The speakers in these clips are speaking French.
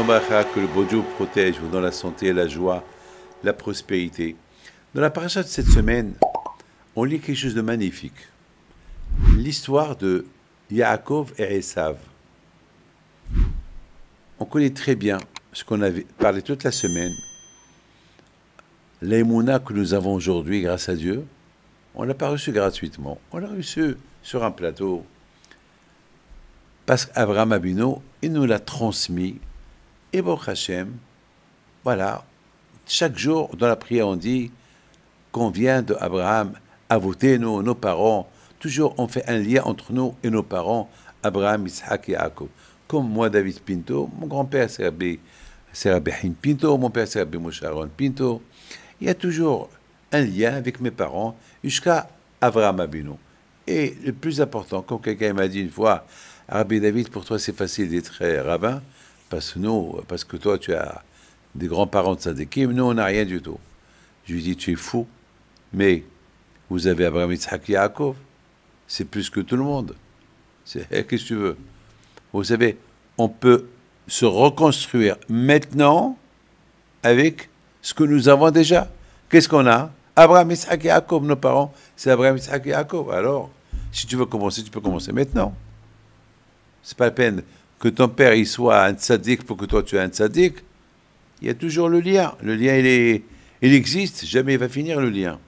Shalom Bacha, que le bon Dieu vous protège, vous donne la santé, la joie, la prospérité. Dans la paracha de cette semaine, on lit quelque chose de magnifique. L'histoire de Yaakov et Esav. On connaît très bien ce qu'on avait parlé toute la semaine. L'émouna que nous avons aujourd'hui, grâce à Dieu, on ne l'a pas reçu gratuitement. On l'a reçu sur un plateau. Parce qu'Abraham Abino, il nous l'a transmis. Et Baruch Hashem, voilà, chaque jour dans la prière on dit qu'on vient d'Abraham, Avotenu, nos parents. Toujours on fait un lien entre nous et nos parents, Abraham, Isaac et Yaakov. Comme moi, David Pinto, mon grand-père c'est Rabbi Haim Pinto, mon père c'est Rabbi Moshe Aaron Pinto. Il y a toujours un lien avec mes parents jusqu'à Abraham Abino. Et le plus important, comme quelqu'un m'a dit une fois, Rabbi David, pour toi c'est facile d'être rabbin, parce que toi tu as des grands-parents de Tzadikim, nous on n'a rien du tout. Je lui dis, tu es fou, mais vous avez Abraham, Isaac et Yaakov, c'est plus que tout le monde. Qu'est-ce que tu veux? Vous savez, on peut se reconstruire maintenant avec ce que nous avons déjà. Qu'est-ce qu'on a? Abraham, Isaac et Yaakov, nos parents, c'est Abraham, Isaac et Yaakov. Alors, si tu veux commencer, tu peux commencer maintenant. C'est pas la peine que ton père il soit un tzaddik pour que toi tu es un tzaddik. Il y a toujours le lien. Le lien, il existe. Jamais il va finir le lien.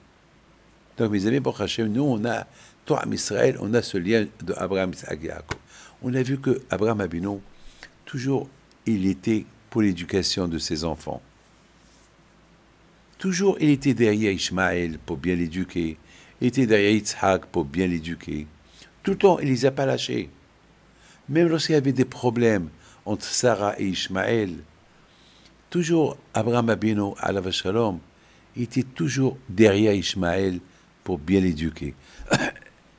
Donc, mes amis, Baruch Hashem, nous, on a, toi, Israël, on a ce lien de Abraham, Isaac et Yaakov. On a vu que Abraham Abino, toujours, il était pour l'éducation de ses enfants. Toujours, il était derrière Ishmaël pour bien l'éduquer. Il était derrière Yitzhak pour bien l'éduquer. Tout le temps, il ne les a pas lâchés. Même lorsqu'il y avait des problèmes entre Sarah et Ishmaël, toujours Abraham Abino, alav shalom, était toujours derrière Ishmaël pour bien l'éduquer.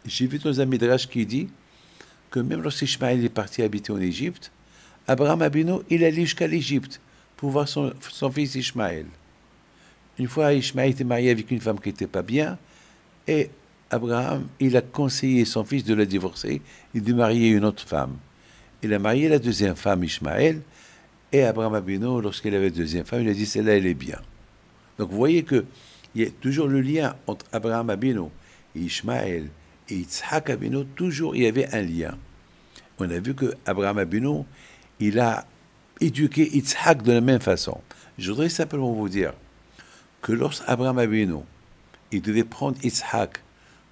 J'ai vu dans un midrash qui dit que même lorsqu'Ishmaël est parti habiter en Égypte, Abraham Abino, il allait jusqu'à l'Égypte pour voir son fils Ishmaël. Une fois, Ishmaël était marié avec une femme qui n'était pas bien, et Abraham, il a conseillé son fils de la divorcer et de marier une autre femme. Il a marié la deuxième femme, Ishmaël, et Abraham Abino, lorsqu'il avait la deuxième femme, il a dit, celle-là, elle est bien. Donc, vous voyez qu'il y a toujours le lien entre Abraham Abino et Ishmaël et Yitzhak Abino, toujours il y avait un lien. On a vu que Abraham Abino, il a éduqué Yitzhak de la même façon. Je voudrais simplement vous dire que lorsqu'Abraham Abino, il devait prendre Yitzhak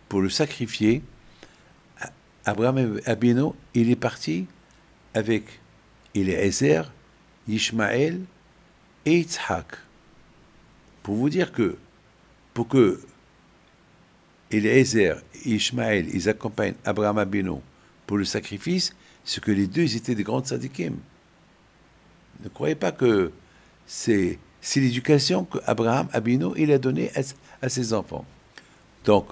pour le sacrifier, Abraham Abino, il est parti avec Eliezer, Ishmaël et Yitzhak. Pour vous dire que, pour que Eliezer et Ishmaël, ils accompagnent Abraham Abino pour le sacrifice, c'est que les deux, ils étaient des grands tzadikim. Ne croyez pas que c'est l'éducation qu'Abraham Abino, il a donnée à ses enfants. Donc,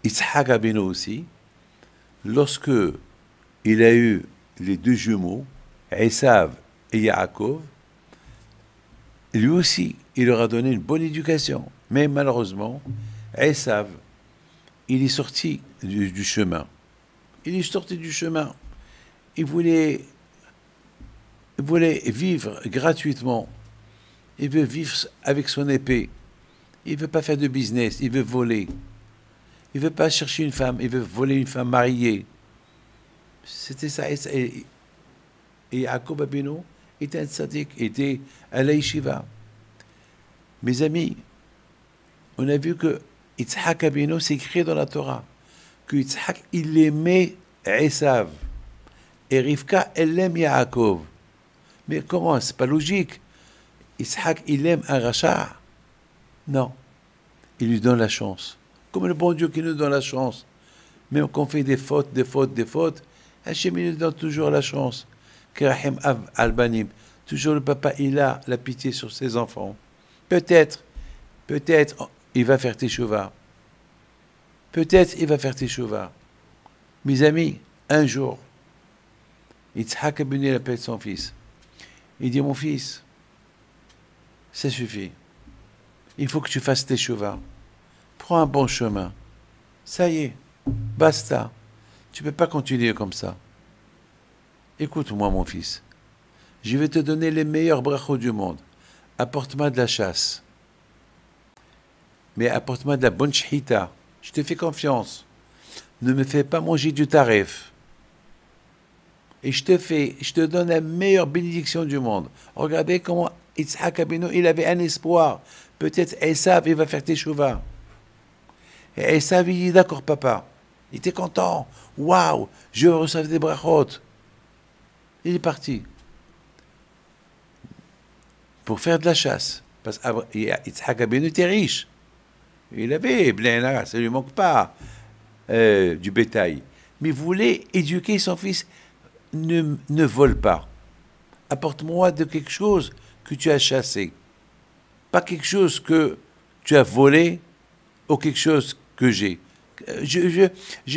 Yitzhak Abino aussi, lorsque il a eu les deux jumeaux, Esav et Yaakov, lui aussi, il leur a donné une bonne éducation. Mais malheureusement, Esav, il est sorti du chemin. Il est sorti du chemin. Il voulait vivre gratuitement. Il veut vivre avec son épée. Il ne veut pas faire de business. Il veut voler. Il ne veut pas chercher une femme. Il veut voler une femme mariée. C'était ça. Et Yaakov Abino était un tzaddik, était à la yeshiva. Mes amis, on a vu que Yitzhak Abino, c'est écrit dans la Torah, que Yitzhak, il aimait Esav. Et Rivka, elle aime Yaakov. Mais comment? C'est pas logique. Yitzhak, il aime un rachat? Non. Il lui donne la chance. Comme le bon Dieu qui nous donne la chance. Même quand on fait des fautes, Hachem, il nous donne toujours la chance. Kerahim Av Albanim. Toujours le papa, il a la pitié sur ses enfants. Peut-être, il va faire teshuva. Peut-être, il va faire teshuva. Mes amis, un jour, Yitzhak Abino appelle son fils. Il dit, mon fils, ça suffit. Il faut que tu fasses teshuva. Prends un bon chemin. Ça y est, basta. Tu ne peux pas continuer comme ça. Écoute-moi, mon fils. je vais te donner les meilleurs brachot du monde. Apporte-moi de la chasse. Mais apporte-moi de la bonne shhita. Je te fais confiance. Ne me fais pas manger du tarif. Et je te donne la meilleure bénédiction du monde. Regardez comment Yitzhak Abinu, il avait un espoir. Peut-être Esav, il va faire teshuva. Et Esav, il dit d'accord, papa. Il était content. Waouh, je reçois des brachot. Il est parti. Pour faire de la chasse. Parce que Yitzhak Abinu était riche. Il avait, ça ne lui manque pas du bétail. Mais il voulait éduquer son fils. Ne vole pas. Apporte-moi de quelque chose que tu as chassé. Pas quelque chose que tu as volé ou quelque chose que j'ai. Je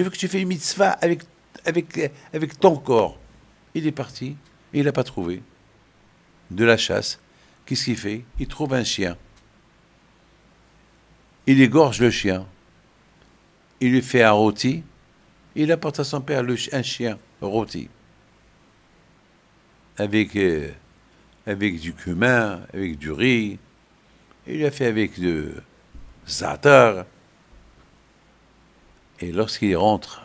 veux que tu fasses une mitzvah avec ton corps. Il est parti et il n'a pas trouvé de la chasse. Qu'est-ce qu'il fait? Il trouve un chien. Il égorge le chien. Il lui fait un rôti. Il apporte à son père un chien rôti. Avec du cumin, avec du riz. Il l'a fait avec du za'atar. Et lorsqu'il rentre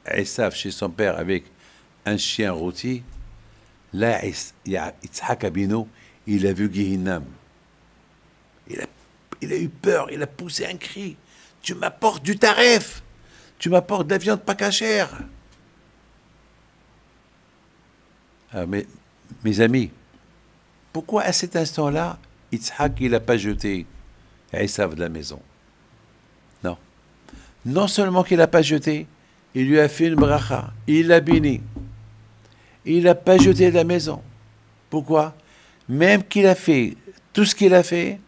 à Esav chez son père avec un chien rôti, là, Yitzhak Abinu, il a vu Gehinam. Il a eu peur, il a poussé un cri. Tu m'apportes du taref, tu m'apportes de la viande pas cachère. Ah, mais, mes amis, pourquoi à cet instant-là, Yitzhak, il n'a pas jeté Esav de la maison? Non. Non seulement qu'il n'a pas jeté, il lui a fait une bracha, il l'a béni. Il n'a pas jeté de la maison. Pourquoi? Même qu'il a fait tout ce qu'il a fait,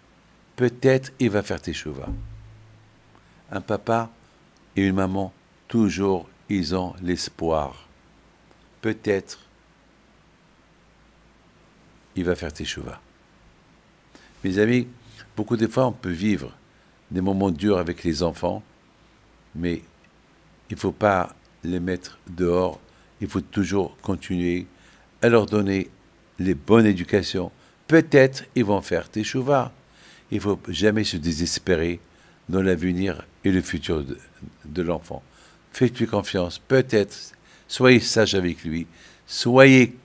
peut-être il va faire teshuva. Un papa et une maman, toujours, ils ont l'espoir. Peut-être il va faire teshuva. Mes amis, beaucoup de fois, on peut vivre des moments durs avec les enfants, mais il ne faut pas les mettre dehors. Il faut toujours continuer à leur donner les bonnes éducations. Peut-être ils vont faire teshuva. Il ne faut jamais se désespérer dans l'avenir et le futur de l'enfant. Faites-lui confiance. Peut-être, soyez sage avec lui. Soyez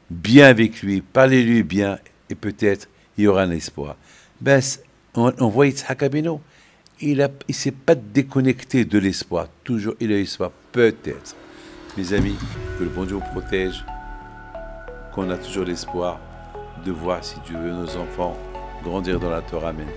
bien avec lui. Parlez-lui bien. Et peut-être, il y aura un espoir. Ben, on voit Yitzhak Abinu. Il ne s'est pas déconnecté de l'espoir. Toujours, il a l'espoir. Peut-être. Mes amis, que le bon Dieu vous protège. Qu'on a toujours l'espoir de voir, si Dieu veut, nos enfants grandir dans la Torah. Amen.